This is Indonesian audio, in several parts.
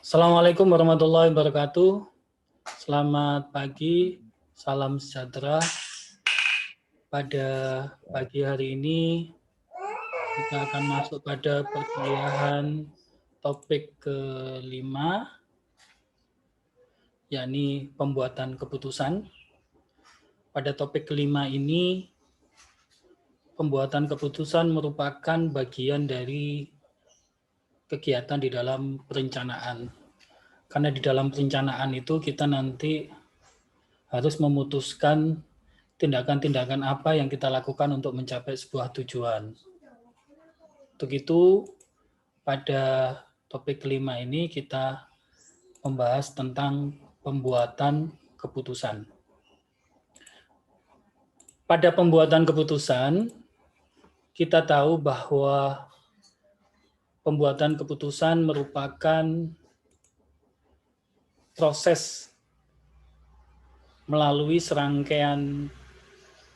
Assalamualaikum warahmatullahi wabarakatuh. Selamat pagi, salam sejahtera. Pada pagi hari ini kita akan masuk pada perkuliahan topik kelima, yakni pembuatan keputusan. Pada topik kelima ini, pembuatan keputusan merupakan bagian dari kegiatan di dalam perencanaan. Karena di dalam perencanaan itu kita nanti harus memutuskan tindakan-tindakan apa yang kita lakukan untuk mencapai sebuah tujuan. Untuk itu, pada topik kelima ini kita membahas tentang pembuatan keputusan. Pada pembuatan keputusan, kita tahu bahwa pembuatan keputusan merupakan proses melalui serangkaian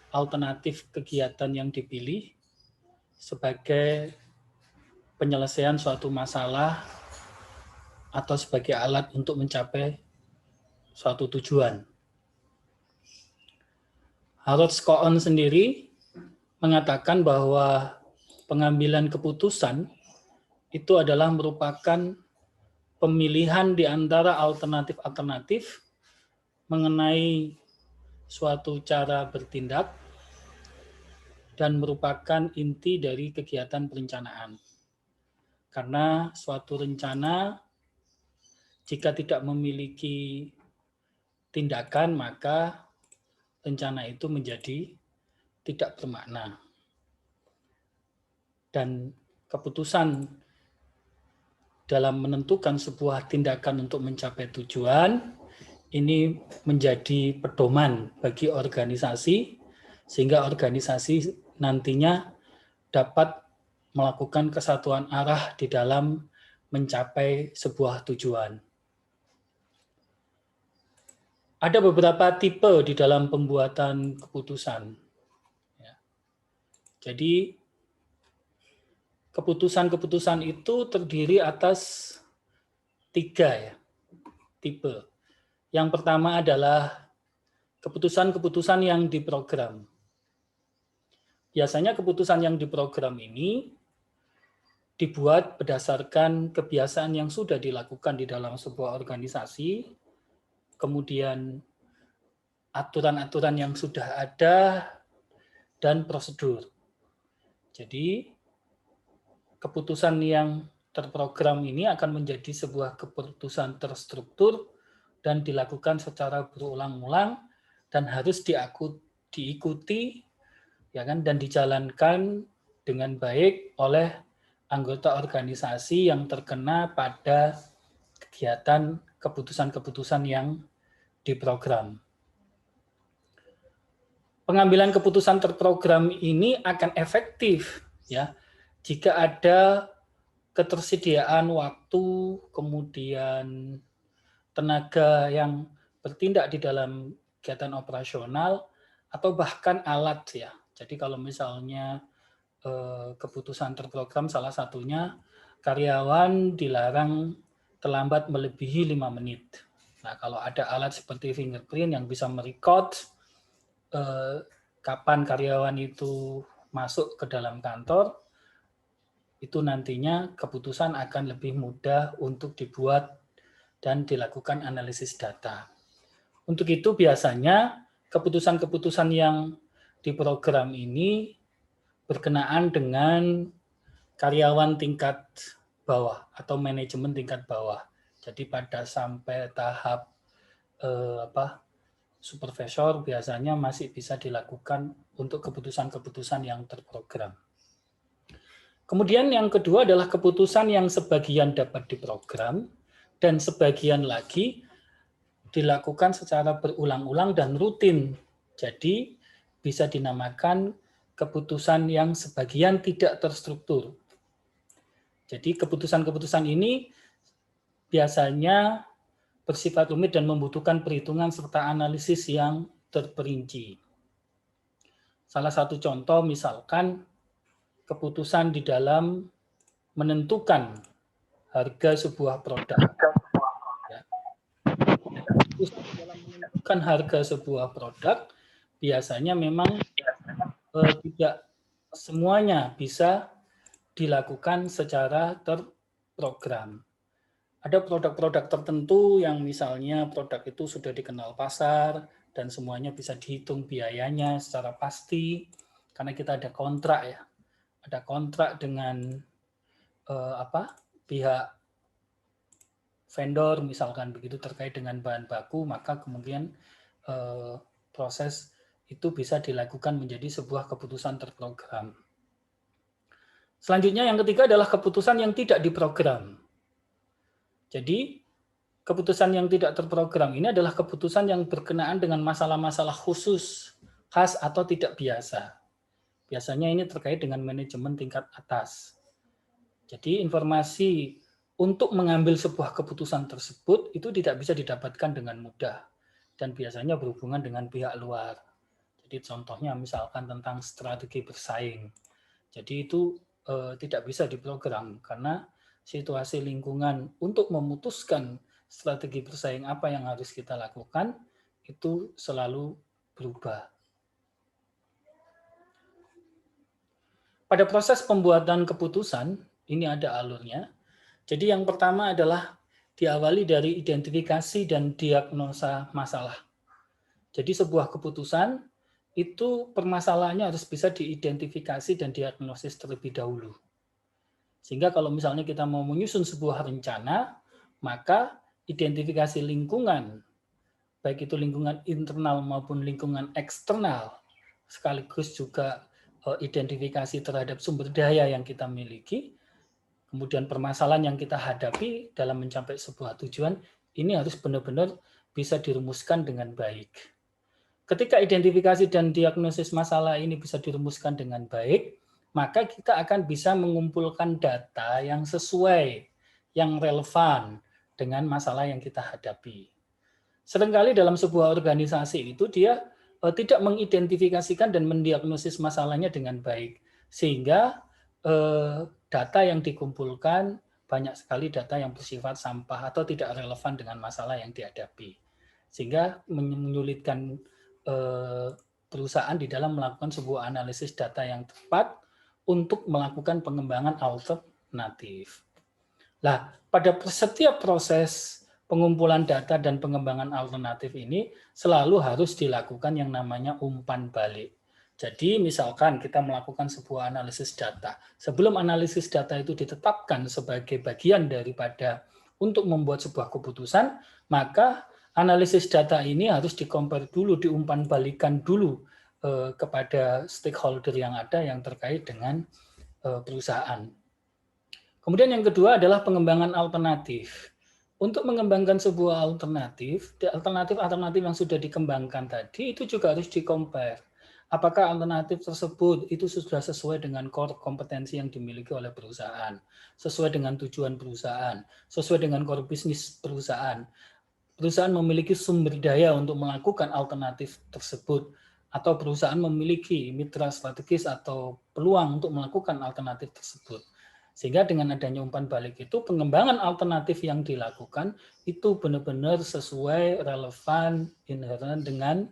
alternatif kegiatan yang dipilih sebagai penyelesaian suatu masalah atau sebagai alat untuk mencapai suatu tujuan. Harold Cohen sendiri mengatakan bahwa pengambilan keputusan itu adalah merupakan pemilihan di antara alternatif-alternatif mengenai suatu cara bertindak dan merupakan inti dari kegiatan perencanaan. Karena suatu rencana jika tidak memiliki tindakan, maka rencana itu menjadi tidak bermakna. Dan keputusan dalam menentukan sebuah tindakan untuk mencapai tujuan, ini menjadi pedoman bagi organisasi, sehingga organisasi nantinya dapat melakukan kesatuan arah di dalam mencapai sebuah tujuan. Ada beberapa tipe di dalam pembuatan keputusan. Jadi, keputusan-keputusan itu terdiri atas 3 tipe. Yang pertama adalah keputusan-keputusan yang diprogram. Biasanya keputusan yang diprogram ini dibuat berdasarkan kebiasaan yang sudah dilakukan di dalam sebuah organisasi, kemudian aturan-aturan yang sudah ada, dan prosedur. Jadi, keputusan yang terprogram ini akan menjadi sebuah keputusan terstruktur dan dilakukan secara berulang-ulang dan harus diikuti ya kan, dan dijalankan dengan baik oleh anggota organisasi yang terkena pada kegiatan keputusan-keputusan yang diprogram. Pengambilan keputusan terprogram ini akan efektif ya jika ada ketersediaan waktu, kemudian tenaga yang bertindak di dalam kegiatan operasional atau bahkan alat ya. Jadi kalau misalnya keputusan terprogram salah satunya karyawan dilarang terlambat melebihi 5 menit. Nah, kalau ada alat seperti fingerprint yang bisa merecord kapan karyawan itu masuk ke dalam kantor, itu nantinya keputusan akan lebih mudah untuk dibuat dan dilakukan analisis data. Untuk itu biasanya keputusan-keputusan yang diprogram ini berkenaan dengan karyawan tingkat bawah atau manajemen tingkat bawah. Jadi pada sampai tahap supervisor biasanya masih bisa dilakukan untuk keputusan-keputusan yang terprogram. Kemudian yang kedua adalah keputusan yang sebagian dapat diprogram dan sebagian lagi dilakukan secara berulang-ulang dan rutin. Jadi bisa dinamakan keputusan yang sebagian tidak terstruktur. Jadi keputusan-keputusan ini biasanya bersifat rumit dan membutuhkan perhitungan serta analisis yang terperinci. Salah satu contoh misalkan keputusan di dalam menentukan harga sebuah produk. menentukan harga sebuah produk, biasanya memang tidak semuanya bisa dilakukan secara terprogram. Ada produk-produk tertentu yang misalnya produk itu sudah dikenal pasar dan semuanya bisa dihitung biayanya secara pasti karena kita ada kontrak ya. Ada kontrak dengan pihak vendor misalkan begitu terkait dengan bahan baku, maka kemudian proses itu bisa dilakukan menjadi sebuah keputusan terprogram. Selanjutnya yang ketiga adalah keputusan yang tidak diprogram. Jadi keputusan yang tidak terprogram ini adalah keputusan yang berkenaan dengan masalah-masalah khusus, khas atau tidak biasa. Biasanya ini terkait dengan manajemen tingkat atas. Jadi informasi untuk mengambil sebuah keputusan tersebut itu tidak bisa didapatkan dengan mudah dan biasanya berhubungan dengan pihak luar. Jadi contohnya misalkan tentang strategi bersaing. Jadi itu tidak bisa diprogram karena situasi lingkungan untuk memutuskan strategi bersaing apa yang harus kita lakukan itu selalu berubah. Pada proses pembuatan keputusan, ini ada alurnya. Jadi yang pertama adalah diawali dari identifikasi dan diagnosa masalah. Jadi sebuah keputusan itu permasalahannya harus bisa diidentifikasi dan diagnosis terlebih dahulu. Sehingga kalau misalnya kita mau menyusun sebuah rencana, maka identifikasi lingkungan, baik itu lingkungan internal maupun lingkungan eksternal, sekaligus juga identifikasi terhadap sumber daya yang kita miliki, kemudian permasalahan yang kita hadapi dalam mencapai sebuah tujuan, ini harus benar-benar bisa dirumuskan dengan baik. Ketika identifikasi dan diagnosis masalah ini bisa dirumuskan dengan baik, maka kita akan bisa mengumpulkan data yang sesuai, yang relevan dengan masalah yang kita hadapi. Seringkali dalam sebuah organisasi itu dia tidak mengidentifikasikan dan mendiagnosis masalahnya dengan baik, sehingga data yang dikumpulkan banyak sekali data yang bersifat sampah atau tidak relevan dengan masalah yang dihadapi, sehingga menyulitkan perusahaan di dalam melakukan sebuah analisis data yang tepat untuk melakukan pengembangan alternatif. Nah, pada setiap proses pengumpulan data dan pengembangan alternatif ini selalu harus dilakukan yang namanya umpan balik. Jadi misalkan kita melakukan sebuah analisis data. Sebelum analisis data itu ditetapkan sebagai bagian daripada untuk membuat sebuah keputusan, maka analisis data ini harus di-compare dulu, diumpan balikan dulu kepada stakeholder yang ada yang terkait dengan perusahaan. Kemudian yang kedua adalah pengembangan alternatif. Untuk mengembangkan sebuah alternatif yang sudah dikembangkan tadi itu juga harus di-compare. Apakah alternatif tersebut itu sudah sesuai dengan core kompetensi yang dimiliki oleh perusahaan, sesuai dengan tujuan perusahaan, sesuai dengan core bisnis perusahaan. Perusahaan memiliki sumber daya untuk melakukan alternatif tersebut, atau perusahaan memiliki mitra strategis atau peluang untuk melakukan alternatif tersebut. Sehingga dengan adanya umpan balik itu, pengembangan alternatif yang dilakukan itu benar-benar sesuai, relevan, inherent dengan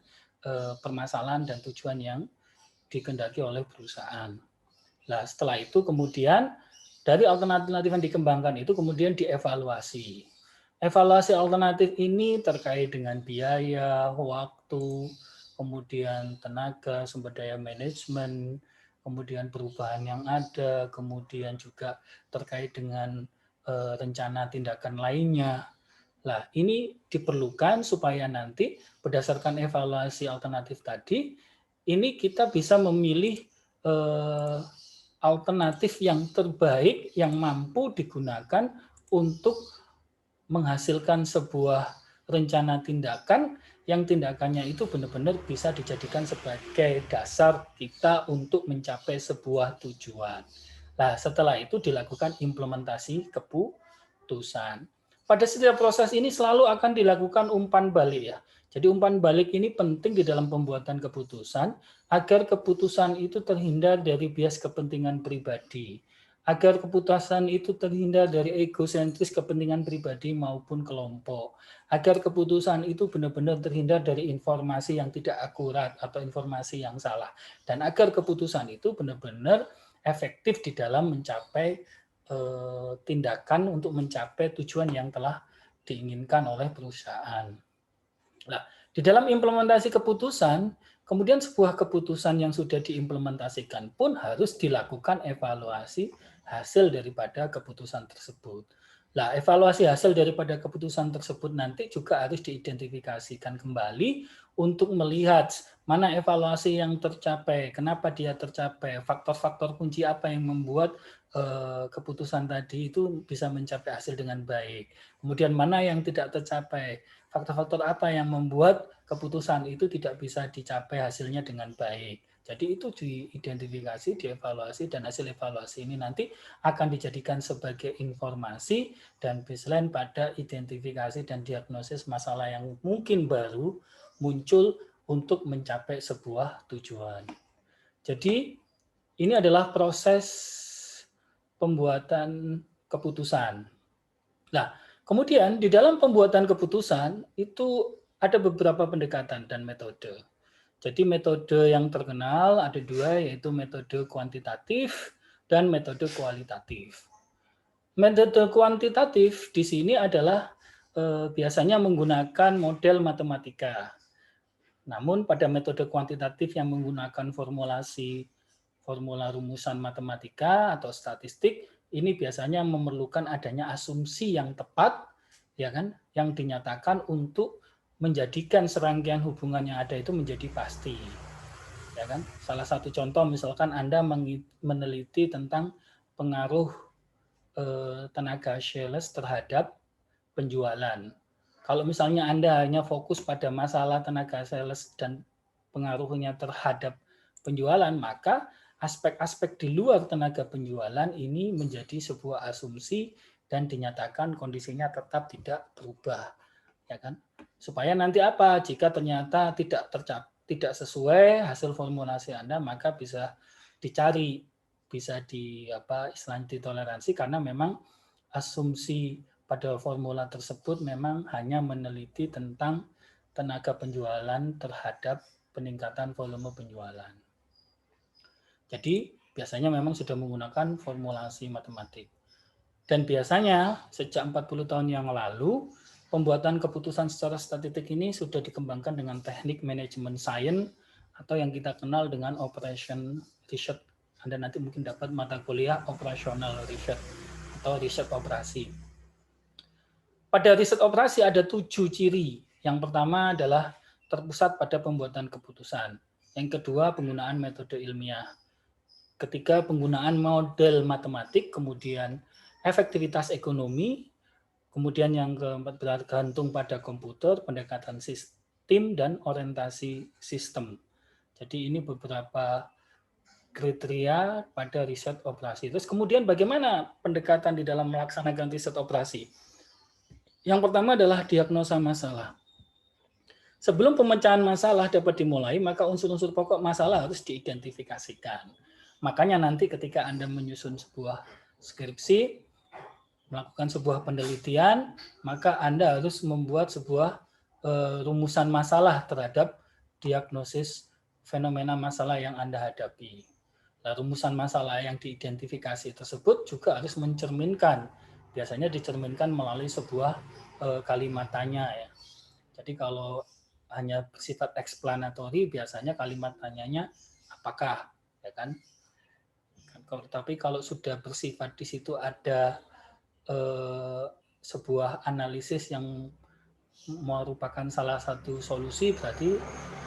permasalahan dan tujuan yang dikehendaki oleh perusahaan. Nah, setelah itu kemudian dari alternatif yang dikembangkan itu kemudian dievaluasi. Evaluasi alternatif ini terkait dengan biaya, waktu, kemudian tenaga, sumber daya manajemen, kemudian perubahan yang ada, kemudian juga terkait dengan rencana tindakan lainnya. Nah, ini diperlukan supaya nanti berdasarkan evaluasi alternatif tadi, ini kita bisa memilih alternatif yang terbaik yang mampu digunakan untuk menghasilkan sebuah rencana tindakan yang tindakannya itu benar-benar bisa dijadikan sebagai dasar kita untuk mencapai sebuah tujuan. Nah, setelah itu dilakukan implementasi keputusan. Pada setiap proses ini selalu akan dilakukan umpan balik ya. Jadi umpan balik ini penting di dalam pembuatan keputusan agar keputusan itu terhindar dari bias kepentingan pribadi, agar keputusan itu terhindar dari egosentris kepentingan pribadi maupun kelompok, agar keputusan itu benar-benar terhindar dari informasi yang tidak akurat atau informasi yang salah, dan agar keputusan itu benar-benar efektif di dalam mencapai tindakan untuk mencapai tujuan yang telah diinginkan oleh perusahaan. Nah, di dalam implementasi keputusan, kemudian sebuah keputusan yang sudah diimplementasikan pun harus dilakukan evaluasi hasil daripada keputusan tersebut. Nah, evaluasi hasil daripada keputusan tersebut nanti juga harus diidentifikasikan kembali untuk melihat mana evaluasi yang tercapai, kenapa dia tercapai, faktor-faktor kunci apa yang membuat keputusan tadi itu bisa mencapai hasil dengan baik. Kemudian mana yang tidak tercapai, faktor-faktor apa yang membuat keputusan itu tidak bisa dicapai hasilnya dengan baik. Jadi itu diidentifikasi, dievaluasi, dan hasil evaluasi ini nanti akan dijadikan sebagai informasi dan baseline pada identifikasi dan diagnosis masalah yang mungkin baru muncul untuk mencapai sebuah tujuan. Jadi ini adalah proses pembuatan keputusan. Nah, kemudian di dalam pembuatan keputusan itu ada beberapa pendekatan dan metode. Jadi metode yang terkenal ada dua, yaitu metode kuantitatif dan metode kualitatif. Metode kuantitatif di sini adalah biasanya menggunakan model matematika. Namun pada metode kuantitatif yang menggunakan formula rumusan matematika atau statistik, ini biasanya memerlukan adanya asumsi yang tepat, ya kan, yang dinyatakan untuk menjadikan serangkaian hubungan yang ada itu menjadi pasti, ya kan. Salah satu contoh misalkan Anda meneliti tentang pengaruh tenaga sales terhadap penjualan. Kalau misalnya Anda hanya fokus pada masalah tenaga sales dan pengaruhnya terhadap penjualan, maka aspek-aspek di luar tenaga penjualan ini menjadi sebuah asumsi dan dinyatakan kondisinya tetap tidak berubah, ya kan? Supaya nanti apa? Jika ternyata tidak sesuai hasil formulasi Anda, maka bisa dicari, bisa istilahnya ditoleransi, karena memang asumsi pada formula tersebut memang hanya meneliti tentang tenaga penjualan terhadap peningkatan volume penjualan. Jadi biasanya memang sudah menggunakan formulasi matematik. Dan biasanya sejak 40 tahun yang lalu, pembuatan keputusan secara statistik ini sudah dikembangkan dengan teknik manajemen science atau yang kita kenal dengan operation research. Anda nanti mungkin dapat mata kuliah operational research atau riset operasi. Pada riset operasi ada 7 ciri. Yang pertama adalah terpusat pada pembuatan keputusan. Yang kedua, penggunaan metode ilmiah. Ketiga, penggunaan model matematik, kemudian efektivitas ekonomi, kemudian yang keempat bergantung pada komputer, pendekatan sistem, dan orientasi sistem. Jadi ini beberapa kriteria pada riset operasi. Terus kemudian bagaimana pendekatan di dalam melaksanakan riset operasi? Yang pertama adalah diagnosa masalah. Sebelum pemecahan masalah dapat dimulai, maka unsur-unsur pokok masalah harus diidentifikasikan. Makanya nanti ketika Anda menyusun sebuah skripsi, melakukan sebuah penelitian, maka Anda harus membuat sebuah rumusan masalah terhadap diagnosis fenomena masalah yang Anda hadapi. Nah, rumusan masalah yang diidentifikasi tersebut juga harus mencerminkan, biasanya dicerminkan melalui sebuah kalimat tanya, ya. Jadi kalau hanya bersifat explanatory, biasanya kalimat tanyanya apakah, ya kan? Tapi kalau sudah bersifat di situ ada sebuah analisis yang merupakan salah satu solusi, berarti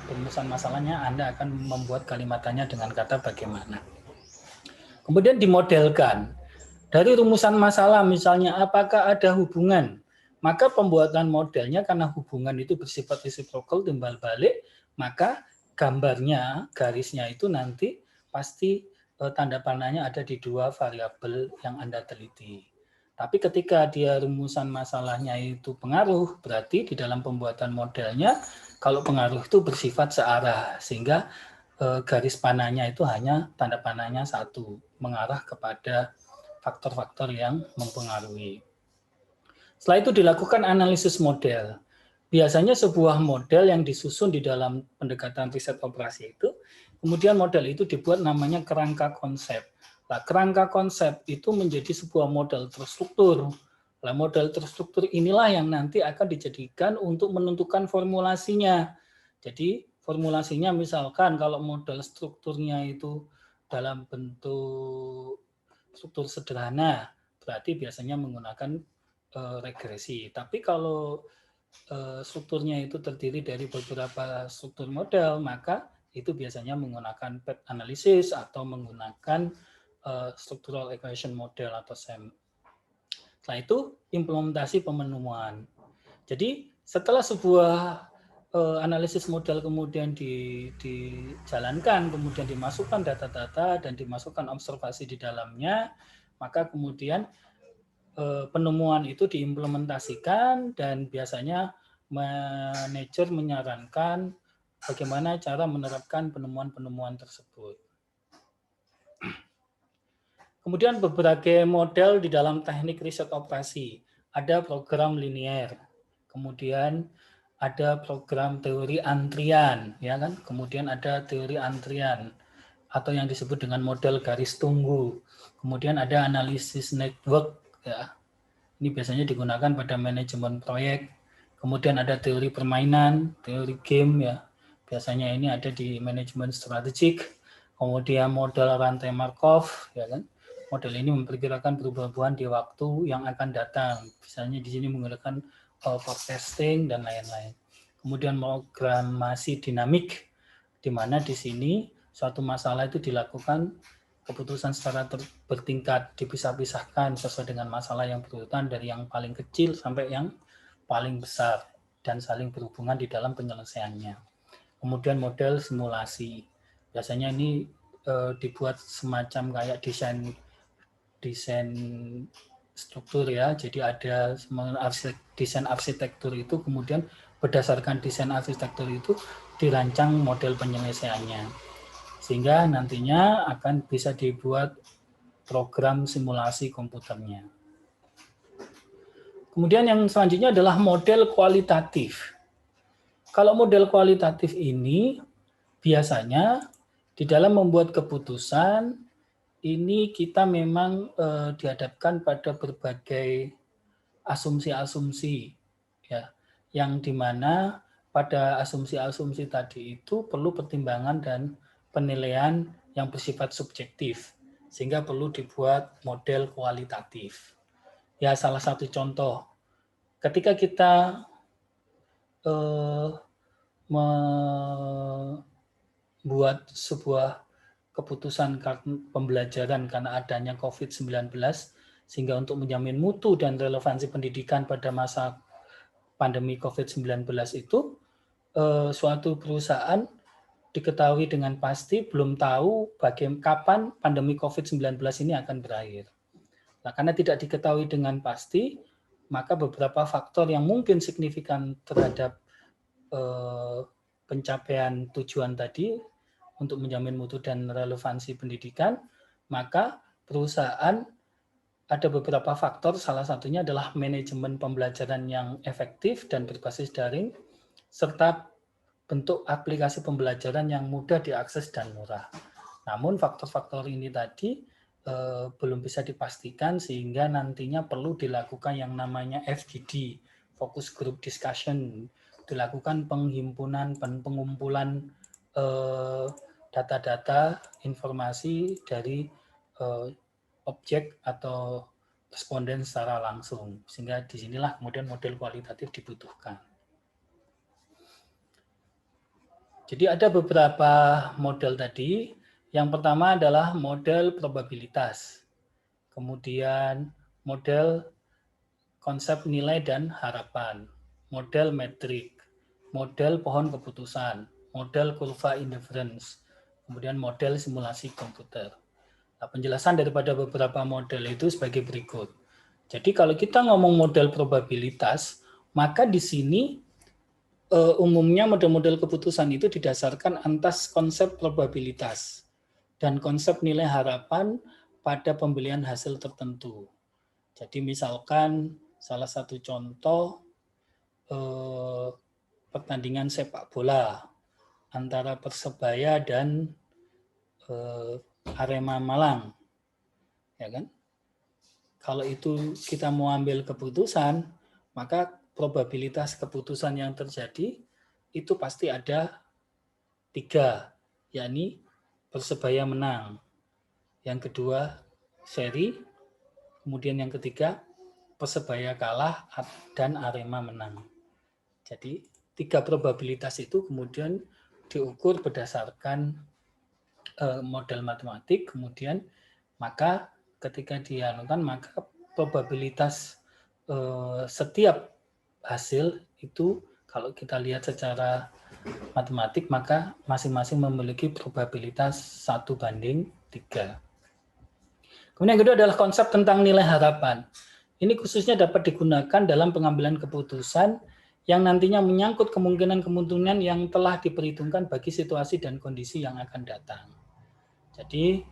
rumusan masalahnya Anda akan membuat kalimatnya dengan kata bagaimana. Kemudian dimodelkan. Dari rumusan masalah misalnya apakah ada hubungan, maka pembuatan modelnya karena hubungan itu bersifat reciprocal, timbal balik, maka gambarnya, garisnya itu nanti pasti tanda panahnya ada di dua variabel yang Anda teliti. Tapi ketika dia rumusan masalahnya itu pengaruh, berarti di dalam pembuatan modelnya, kalau pengaruh itu bersifat searah, sehingga garis panahnya itu hanya tanda panahnya satu, mengarah kepada faktor-faktor yang mempengaruhi. Setelah itu dilakukan analisis model. Biasanya sebuah model yang disusun di dalam pendekatan riset operasi itu, kemudian model itu dibuat namanya kerangka konsep. Nah, kerangka konsep itu menjadi sebuah model terstruktur. Nah, model terstruktur inilah yang nanti akan dijadikan untuk menentukan formulasinya. Jadi formulasinya misalkan kalau model strukturnya itu dalam bentuk struktur sederhana, berarti biasanya menggunakan regresi. Tapi kalau strukturnya itu terdiri dari beberapa struktur model, maka itu biasanya menggunakan path analysis atau menggunakan structural equation model atau SEM. Setelah itu implementasi pemenuhan. Jadi setelah sebuah analisis model kemudian dijalankan, kemudian dimasukkan data-data dan dimasukkan observasi di dalamnya, maka kemudian penemuan itu diimplementasikan dan biasanya manajer menyarankan bagaimana cara menerapkan penemuan-penemuan tersebut. Kemudian berbagai model di dalam teknik riset operasi. Ada program linier, kemudian ada program teori antrian, ya kan? Kemudian ada teori antrian atau yang disebut dengan model garis tunggu. Kemudian ada analisis network, ya. Ini biasanya digunakan pada manajemen proyek. Kemudian ada teori permainan, teori game, ya. Biasanya ini ada di manajemen strategik. Kemudian model rantai Markov, ya kan. Model ini memperkirakan perubahan di waktu yang akan datang. Misalnya di sini menggunakan forecasting dan lain-lain. Kemudian programasi dinamik, di mana di sini suatu masalah itu dilakukan keputusan secara bertingkat, dipisah-pisahkan sesuai dengan masalah yang berurutan dari yang paling kecil sampai yang paling besar dan saling berhubungan di dalam penyelesaiannya. Kemudian model simulasi. Biasanya ini dibuat semacam kayak desain struktur, ya. Jadi ada desain arsitektur itu, kemudian berdasarkan desain arsitektur itu dirancang model penyelesaiannya. Sehingga nantinya akan bisa dibuat program simulasi komputernya. Kemudian yang selanjutnya adalah model kualitatif. Kalau model kualitatif ini biasanya di dalam membuat keputusan ini kita memang dihadapkan pada berbagai asumsi-asumsi, ya, yang dimana pada asumsi-asumsi tadi itu perlu pertimbangan dan penilaian yang bersifat subjektif, sehingga perlu dibuat model kualitatif. Ya, salah satu contoh, ketika kita membuat sebuah keputusan pembelajaran karena adanya COVID-19, sehingga untuk menjamin mutu dan relevansi pendidikan pada masa pandemi COVID-19 itu, suatu perusahaan diketahui dengan pasti belum tahu kapan pandemi COVID-19 ini akan berakhir. Nah, karena tidak diketahui dengan pasti, maka beberapa faktor yang mungkin signifikan terhadap pencapaian tujuan tadi untuk menjamin mutu dan relevansi pendidikan, maka perusahaan ada beberapa faktor, salah satunya adalah manajemen pembelajaran yang efektif dan berbasis daring, serta bentuk aplikasi pembelajaran yang mudah diakses dan murah. Namun faktor-faktor ini tadi belum bisa dipastikan, sehingga nantinya perlu dilakukan yang namanya FGD, Focus Group Discussion, dilakukan penghimpunan dan pengumpulan data-data informasi dari objek atau responden secara langsung, sehingga disinilah kemudian model kualitatif dibutuhkan. Jadi ada beberapa model tadi. Yang pertama adalah model probabilitas, kemudian model konsep nilai dan harapan, model metrik, model pohon keputusan, model kurva inference, kemudian model simulasi komputer. Nah, penjelasan daripada beberapa model itu sebagai berikut. Jadi kalau kita ngomong model probabilitas, maka di sini umumnya model-model keputusan itu didasarkan atas konsep probabilitas dan konsep nilai harapan pada pembelian hasil tertentu. Jadi misalkan salah satu contoh pertandingan sepak bola antara Persebaya dan Arema Malang, ya kan? Kalau itu kita mau ambil keputusan, maka probabilitas keputusan yang terjadi itu pasti ada 3, yakni Persebaya menang. Yang kedua seri, kemudian yang ketiga Persebaya kalah dan Arema menang. Jadi 3 probabilitas itu kemudian diukur berdasarkan model matematik, kemudian maka ketika dianukan maka probabilitas setiap hasil itu kalau kita lihat secara matematik maka masing-masing memiliki probabilitas 1:3. Kemudian yang kedua adalah konsep tentang nilai harapan. Ini khususnya dapat digunakan dalam pengambilan keputusan yang nantinya menyangkut kemungkinan-kemungkinan yang telah diperhitungkan bagi situasi dan kondisi yang akan datang. Jadi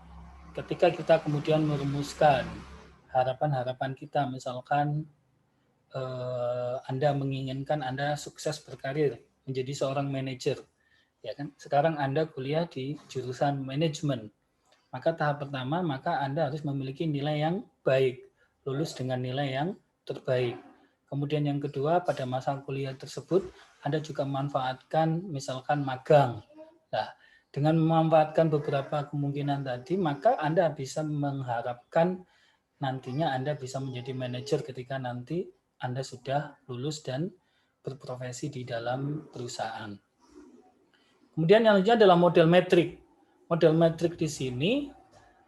ketika kita kemudian merumuskan harapan-harapan kita, misalkan Anda menginginkan Anda sukses berkarir menjadi seorang manajer, ya kan? Sekarang Anda kuliah di jurusan manajemen, maka tahap pertama maka Anda harus memiliki nilai yang baik, lulus dengan nilai yang terbaik. Kemudian yang kedua, pada masa kuliah tersebut Anda juga memanfaatkan misalkan magang. Nah, dengan memanfaatkan beberapa kemungkinan tadi, maka Anda bisa mengharapkan nantinya Anda bisa menjadi manajer ketika nanti Anda sudah lulus dan berprofesi di dalam perusahaan. Kemudian yang selanjutnya adalah model metrik. Model metrik di sini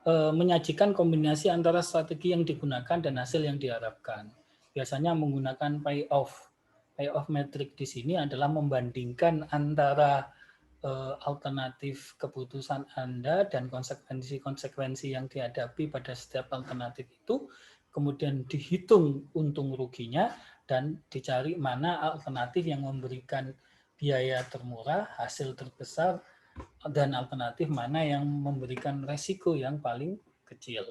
menyajikan kombinasi antara strategi yang digunakan dan hasil yang diharapkan. Biasanya menggunakan payoff. Payoff metrik di sini adalah membandingkan antara alternatif keputusan Anda dan konsekuensi-konsekuensi yang dihadapi pada setiap alternatif itu, kemudian dihitung untung ruginya dan dicari mana alternatif yang memberikan biaya termurah, hasil terbesar, dan alternatif mana yang memberikan resiko yang paling kecil.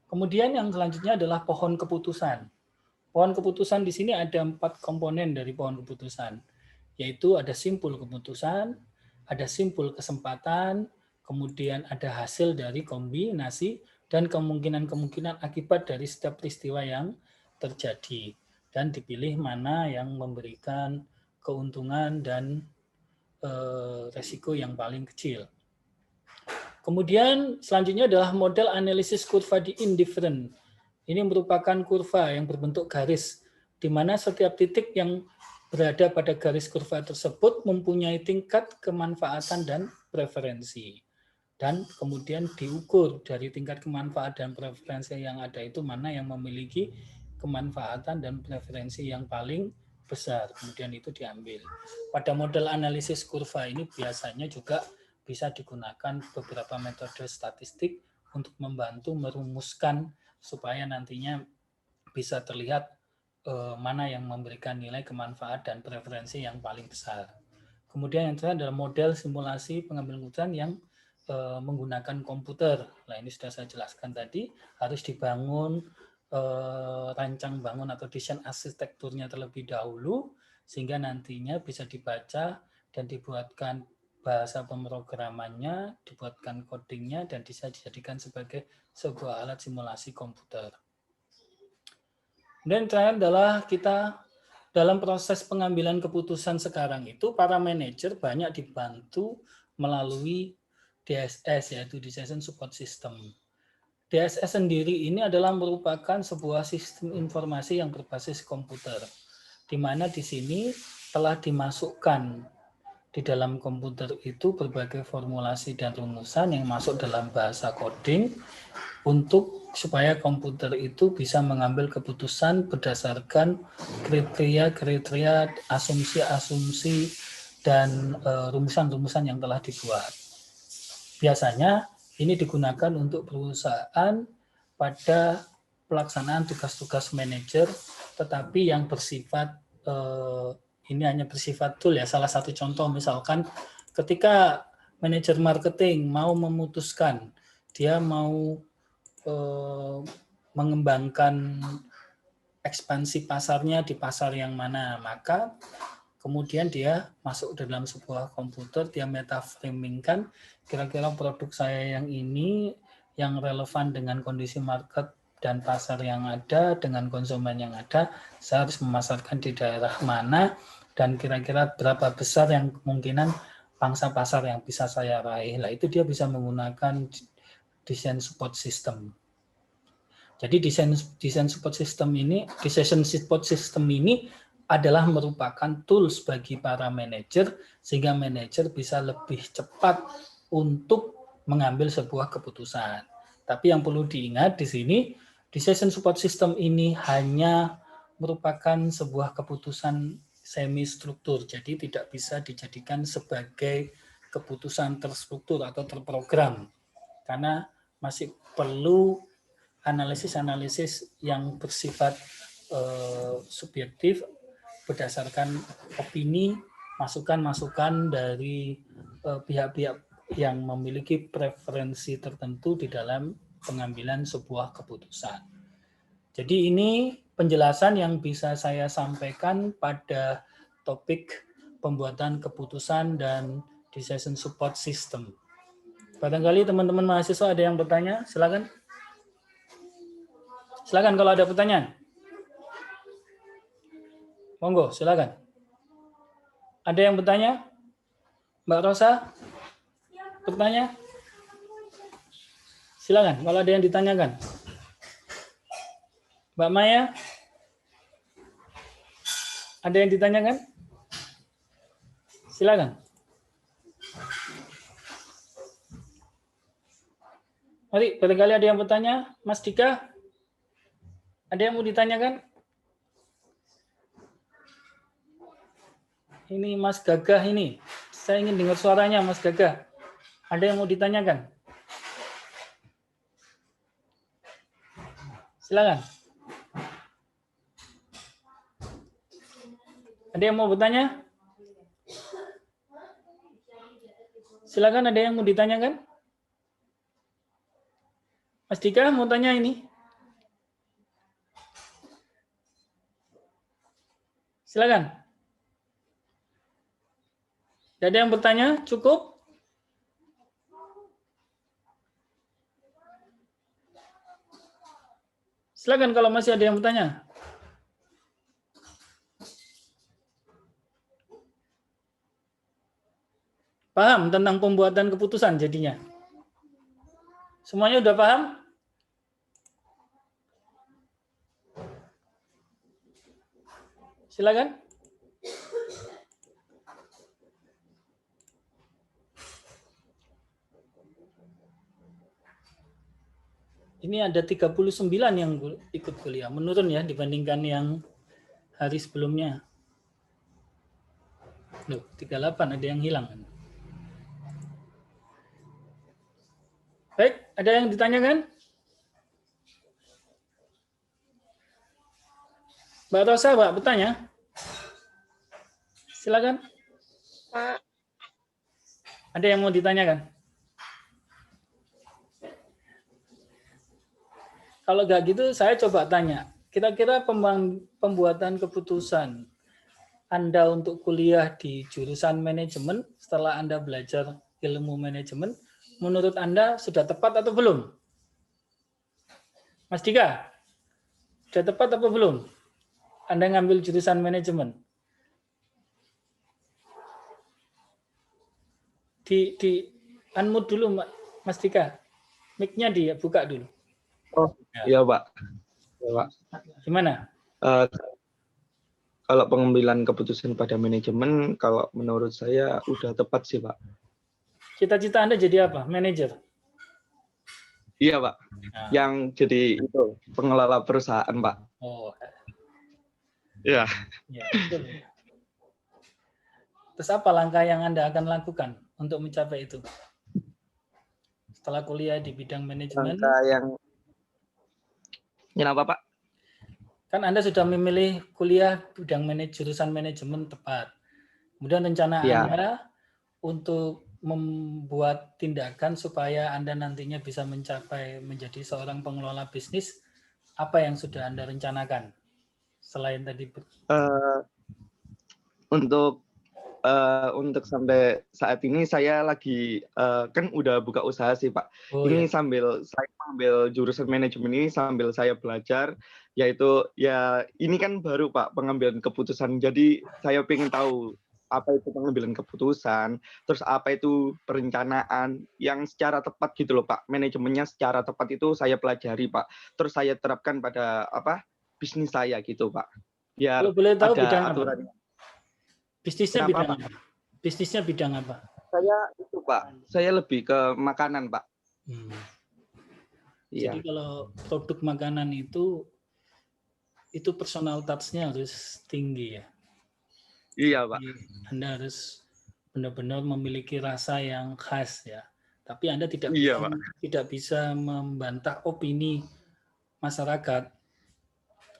Kemudian yang selanjutnya adalah pohon keputusan. Pohon keputusan di sini ada 4 komponen dari pohon keputusan, yaitu ada simpul keputusan, ada simpul kesempatan, kemudian ada hasil dari kombinasi, dan kemungkinan-kemungkinan akibat dari setiap peristiwa yang terjadi. Dan dipilih mana yang memberikan keuntungan dan resiko yang paling kecil. Kemudian selanjutnya adalah model analisis kurva di indifferent. Ini merupakan kurva yang berbentuk garis, di mana setiap titik yang berada pada garis kurva tersebut mempunyai tingkat kemanfaatan dan preferensi. Dan kemudian diukur dari tingkat kemanfaatan dan preferensi yang ada itu mana yang memiliki kemanfaatan dan preferensi yang paling besar. Kemudian itu diambil. Pada model analisis kurva ini biasanya juga bisa digunakan beberapa metode statistik untuk membantu merumuskan supaya nantinya bisa terlihat mana yang memberikan nilai kemanfaat dan preferensi yang paling besar. Kemudian yang terakhir adalah model simulasi pengambilan keputusan yang menggunakan komputer. Nah, ini sudah saya jelaskan tadi, harus dibangun rancang bangun atau desain arsitekturnya terlebih dahulu sehingga nantinya bisa dibaca dan dibuatkan bahasa pemrogramannya, dibuatkan codingnya dan bisa dijadikan sebagai sebuah alat simulasi komputer. Dan terakhir adalah kita dalam proses pengambilan keputusan sekarang itu para manajer banyak dibantu melalui DSS, yaitu Decision Support System. DSS sendiri ini adalah merupakan sebuah sistem informasi yang berbasis komputer, di mana di sini telah dimasukkan di dalam komputer itu berbagai formulasi dan rumusan yang masuk dalam bahasa coding untuk supaya komputer itu bisa mengambil keputusan berdasarkan kriteria-kriteria, asumsi-asumsi, dan rumusan-rumusan yang telah dibuat. Biasanya ini digunakan untuk perusahaan pada pelaksanaan tugas-tugas manajer, tetapi yang bersifat ini hanya bersifat tool ya. Salah satu contoh misalkan ketika manajer marketing mau memutuskan dia mau mengembangkan ekspansi pasarnya di pasar yang mana, maka kemudian dia masuk dalam sebuah komputer, dia metaframingkan kira-kira produk saya yang ini yang relevan dengan kondisi market dan pasar yang ada, dengan konsumen yang ada, saya harus memasarkan di daerah mana, dan kira-kira berapa besar yang kemungkinan pangsa pasar yang bisa saya raih. Nah, itu dia bisa menggunakan desain support system. Jadi desain support system ini, decision support system ini adalah merupakan tools bagi para manajer sehingga manajer bisa lebih cepat untuk mengambil sebuah keputusan. Tapi yang perlu diingat di sini, decision support system ini hanya merupakan sebuah keputusan semi struktur, jadi tidak bisa dijadikan sebagai keputusan terstruktur atau terprogram karena masih perlu analisis-analisis yang bersifat subjektif berdasarkan opini, masukan-masukan dari pihak-pihak yang memiliki preferensi tertentu di dalam pengambilan sebuah keputusan. Jadi ini penjelasan yang bisa saya sampaikan pada topik pembuatan keputusan dan decision support system. Barangkali teman-teman mahasiswa ada yang bertanya, silakan. Silakan kalau ada pertanyaan. Monggo, silakan. Ada yang bertanya? Mbak Rosa? Bertanya? Silakan kalau ada yang ditanyakan. Mbak Maya? Ada yang ditanyakan? Silakan. Mari, barangkali ada yang bertanya. Mas Dika? Ada yang mau ditanyakan? Ini Mas Gagah ini. Saya ingin dengar suaranya Mas Gagah. Ada yang mau ditanyakan? Silakan. Ada yang mau bertanya? Silakan, ada yang mau ditanyakan? Mas Dika mau tanya ini? Silakan. Tidak ada yang bertanya? Cukup? Silakan kalau masih ada yang bertanya. Paham tentang pembuatan keputusan jadinya? Semuanya udah paham? Silakan. Ini ada 39 yang ikut kuliah. Menurun ya dibandingkan yang hari sebelumnya. Loh, 38 ada yang hilang. Baik, ada yang ditanyakan? Mbak Rosa, Mbak, bertanya? Silakan. Pak. Ada yang mau ditanyakan? Kalau nggak gitu, saya coba tanya. Kira-kira pembuatan keputusan Anda untuk kuliah di jurusan manajemen setelah Anda belajar ilmu manajemen, menurut Anda sudah tepat atau belum? Mas Dika, sudah tepat atau belum? Anda ngambil jurusan manajemen. Di unmute dulu, Mas Dika. Mic-nya dibuka dulu. Oh, iya Pak. Ya, Pak. Gimana? Kalau pengambilan keputusan pada manajemen, kalau menurut saya udah tepat sih Pak. Cita-cita Anda jadi apa? Manajer? Iya Pak. Nah. Yang jadi itu pengelola perusahaan Pak. Oh. Iya. Ya, betul. Terus apa langkah yang Anda akan lakukan untuk mencapai itu? Setelah kuliah di bidang manajemen. Langkah yang apa Pak? Kan Anda sudah memilih kuliah bidang jurusan manajemen tepat. Kemudian rencana Anda untuk membuat tindakan supaya Anda nantinya bisa menjadi seorang pengelola bisnis, apa yang sudah Anda rencanakan? Selain tadi. Eh, untuk sampai saat ini saya lagi kan udah buka usaha sih Pak. Oh Ini ya. sambil saya ambil jurusan manajemen ini sambil saya belajar, yaitu ya ini kan baru Pak pengambilan keputusan. Jadi saya pengen tahu apa itu pengambilan keputusan, terus apa itu perencanaan yang secara tepat gitu loh Pak. Manajemennya secara tepat itu saya pelajari Pak. Terus saya terapkan pada bisnis saya gitu Pak. Kalau Biar boleh tahu ada bidang apa? aturannya. Bisnisnya Kenapa bidang Pak? apa? Bisnisnya bidang apa? Saya itu Pak, saya lebih ke makanan Pak. Jadi Iya. kalau produk makanan itu personal touch-nya harus tinggi ya. Iya Pak. Jadi Anda harus benar-benar memiliki rasa yang khas ya. Tapi Anda Iya Pak. tidak bisa membantah opini masyarakat.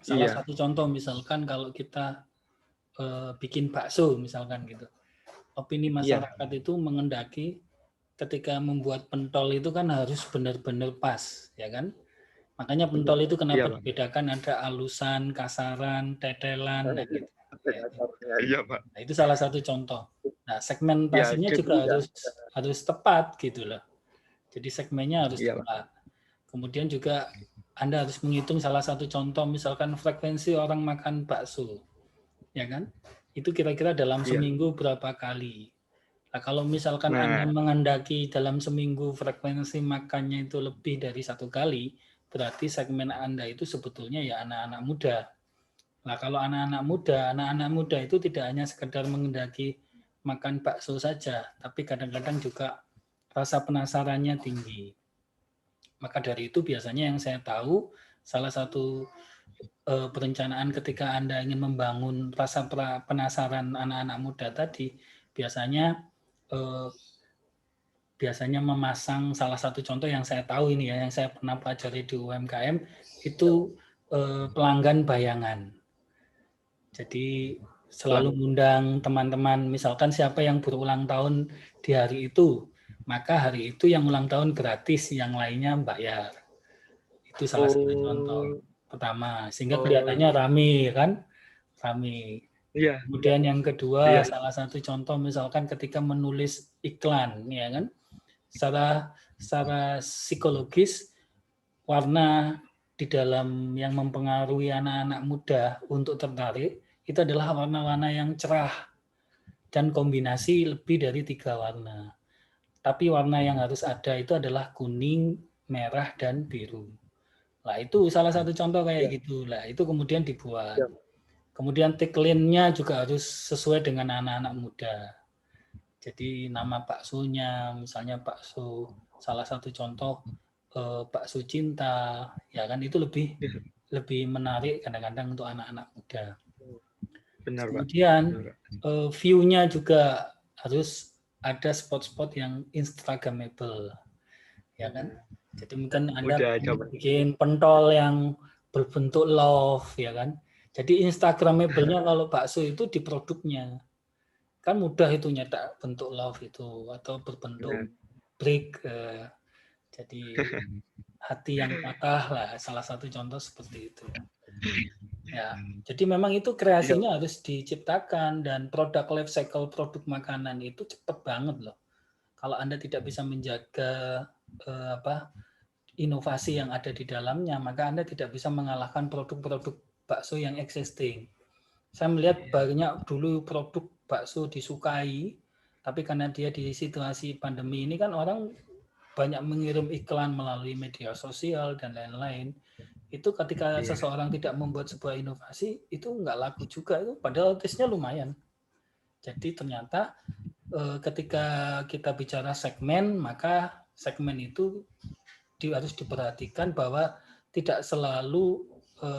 Salah Iya. satu contoh misalkan kalau kita bikin bakso misalkan gitu. Opini Iya. masyarakat itu mengendaki ketika membuat pentol itu kan harus benar-benar pas, ya kan? Makanya pentol itu Iya kenapa Pak. dibedakan ada alusan, kasaran, tetelan, nah gitu. Ya, Iya Pak. nah, itu salah satu contoh. Nah, Iya, segmentasinya juga harus tepat gitu loh. Jadi segmennya harus Iya Pak. tepat. Kemudian juga Anda harus menghitung salah satu contoh misalkan frekuensi orang makan bakso. Ya kan? Itu kira-kira dalam Iya. seminggu berapa kali. Nah, kalau misalkan Anda Nah, menghendaki dalam seminggu frekuensi makannya itu lebih dari 1 kali, berarti segmen Anda itu sebetulnya ya anak-anak muda. Nah, kalau anak-anak muda itu tidak hanya sekedar menghendaki makan bakso saja, tapi kadang-kadang juga rasa penasarannya tinggi. Maka dari itu biasanya yang saya tahu, salah satu perencanaan ketika Anda ingin membangun rasa penasaran anak-anak muda tadi, biasanya memasang salah satu contoh yang saya tahu ini ya, yang saya pernah pelajari di UMKM, itu pelanggan bayangan. Jadi selalu mengundang teman-teman, misalkan siapa yang berulang tahun di hari itu, maka hari itu yang ulang tahun gratis, yang lainnya bayar. Itu salah satu contoh pertama, sehingga kelihatannya rame kan, rame. Iya. Kemudian yang kedua, Iya. salah satu contoh misalkan ketika menulis iklan, ya kan, secara psikologis warna di dalam yang mempengaruhi anak-anak muda untuk tertarik itu adalah warna-warna yang cerah dan kombinasi lebih dari 3 warna. Tapi warna yang harus ada itu adalah kuning, merah, dan biru. Nah, itu salah satu contoh kayak gitu. Lah, itu kemudian dibuat. Kemudian tagline-nya juga harus sesuai dengan anak-anak muda. Jadi nama baksonya, misalnya bakso, salah satu contoh bakso cinta, ya kan itu lebih menarik kadang-kadang untuk anak-anak muda. Benar, Kemudian Pak. view-nya juga harus ada spot-spot yang instagramable, ya kan. Jadi mungkin Anda bikin pentol yang berbentuk love, ya kan. Jadi instagramable-nya kalau bakso itu di produknya. Kan mudah itu nyetak bentuk love itu atau berbentuk brick. Jadi hati yang patah lah, salah satu contoh seperti itu. Ya, jadi memang itu kreasinya harus diciptakan dan produk life cycle produk makanan itu cepat banget loh. Kalau Anda tidak bisa menjaga inovasi yang ada di dalamnya, maka Anda tidak bisa mengalahkan produk-produk bakso yang existing. Saya melihat banyak dulu produk bakso disukai, tapi karena dia di situasi pandemi ini kan orang banyak mengirim iklan melalui media sosial dan lain-lain. Itu ketika seseorang tidak membuat sebuah inovasi, itu nggak laku juga. Itu padahal taste-nya lumayan. Jadi ternyata ketika kita bicara segmen, maka segmen itu harus diperhatikan bahwa tidak selalu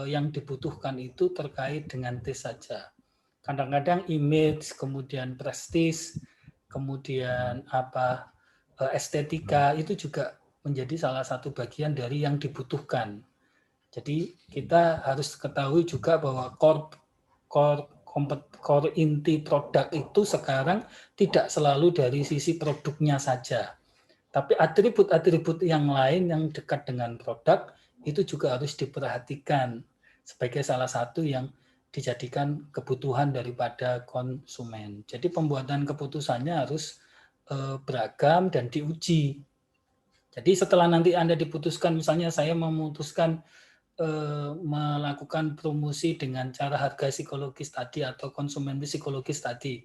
yang dibutuhkan itu terkait dengan taste saja. Kadang-kadang image, kemudian prestis, kemudian estetika itu juga menjadi salah satu bagian dari yang dibutuhkan. Jadi kita harus ketahui juga bahwa core core inti produk itu sekarang tidak selalu dari sisi produknya saja. Tapi atribut-atribut yang lain yang dekat dengan produk itu juga harus diperhatikan sebagai salah satu yang dijadikan kebutuhan daripada konsumen. Jadi pembuatan keputusannya harus beragam dan diuji. Jadi setelah nanti Anda diputuskan, misalnya saya memutuskan melakukan promosi dengan cara harga psikologis tadi atau konsumen psikologis tadi.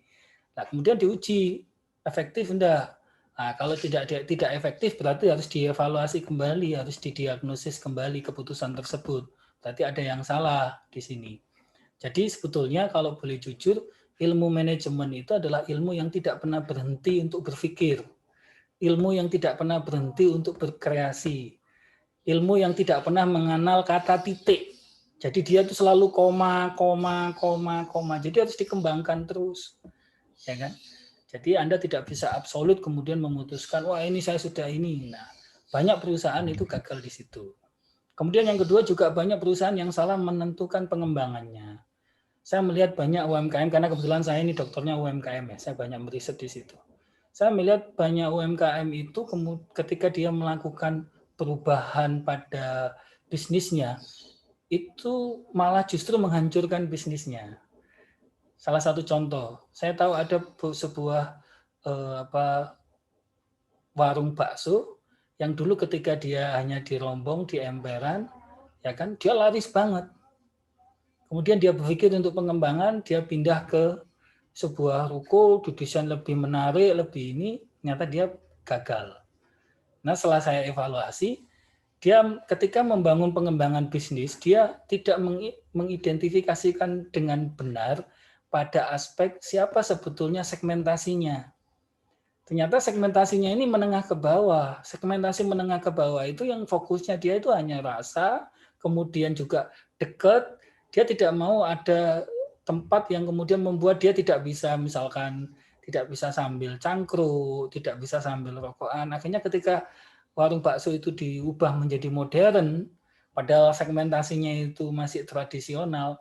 Nah, kemudian diuji efektif enggak. Nah, kalau tidak efektif berarti harus dievaluasi kembali, harus didiagnosis kembali keputusan tersebut. Berarti ada yang salah di sini. Jadi sebetulnya kalau boleh jujur, ilmu manajemen itu adalah ilmu yang tidak pernah berhenti untuk berpikir. Ilmu yang tidak pernah berhenti untuk berkreasi. Ilmu yang tidak pernah mengenal kata titik. Jadi dia itu selalu koma. Jadi harus dikembangkan terus. Ya kan? Jadi Anda tidak bisa absolut kemudian memutuskan, wah ini saya sudah ini. Nah, banyak perusahaan itu gagal di situ. Kemudian yang kedua juga banyak perusahaan yang salah menentukan pengembangannya. Saya melihat banyak UMKM, karena kebetulan saya ini dokternya UMKM ya, saya banyak meriset di situ. Saya melihat banyak UMKM itu ketika dia melakukan perubahan pada bisnisnya, itu malah justru menghancurkan bisnisnya. Salah satu contoh, saya tahu ada sebuah warung bakso yang dulu ketika dia hanya di Rombong, di emperan, ya kan, dia laris banget. Kemudian dia berpikir untuk pengembangan, dia pindah ke sebuah ruko, didesain lebih menarik, lebih ini, ternyata dia gagal. Nah, setelah saya evaluasi, dia ketika membangun pengembangan bisnis, dia tidak mengidentifikasikan dengan benar pada aspek siapa sebetulnya segmentasinya. Ternyata segmentasinya ini menengah ke bawah. Segmentasi menengah ke bawah itu yang fokusnya dia itu hanya rasa, kemudian juga dekat. Dia tidak mau ada tempat yang kemudian membuat dia tidak bisa, misalkan tidak bisa sambil cangkruk, tidak bisa sambil rokokan. Akhirnya ketika warung bakso itu diubah menjadi modern, padahal segmentasinya itu masih tradisional,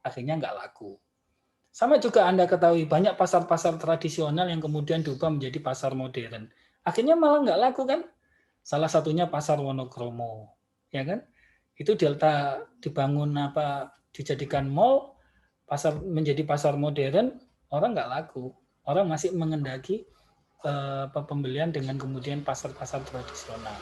akhirnya nggak laku. Sama juga Anda ketahui, banyak pasar-pasar tradisional yang kemudian diubah menjadi pasar modern. Akhirnya malah nggak laku kan? Salah satunya pasar Wonokromo, ya kan? Itu Delta dibangun dijadikan mall, pasar menjadi pasar modern, orang nggak laku. Orang masih mengendaki pembelian dengan kemudian pasar-pasar tradisional.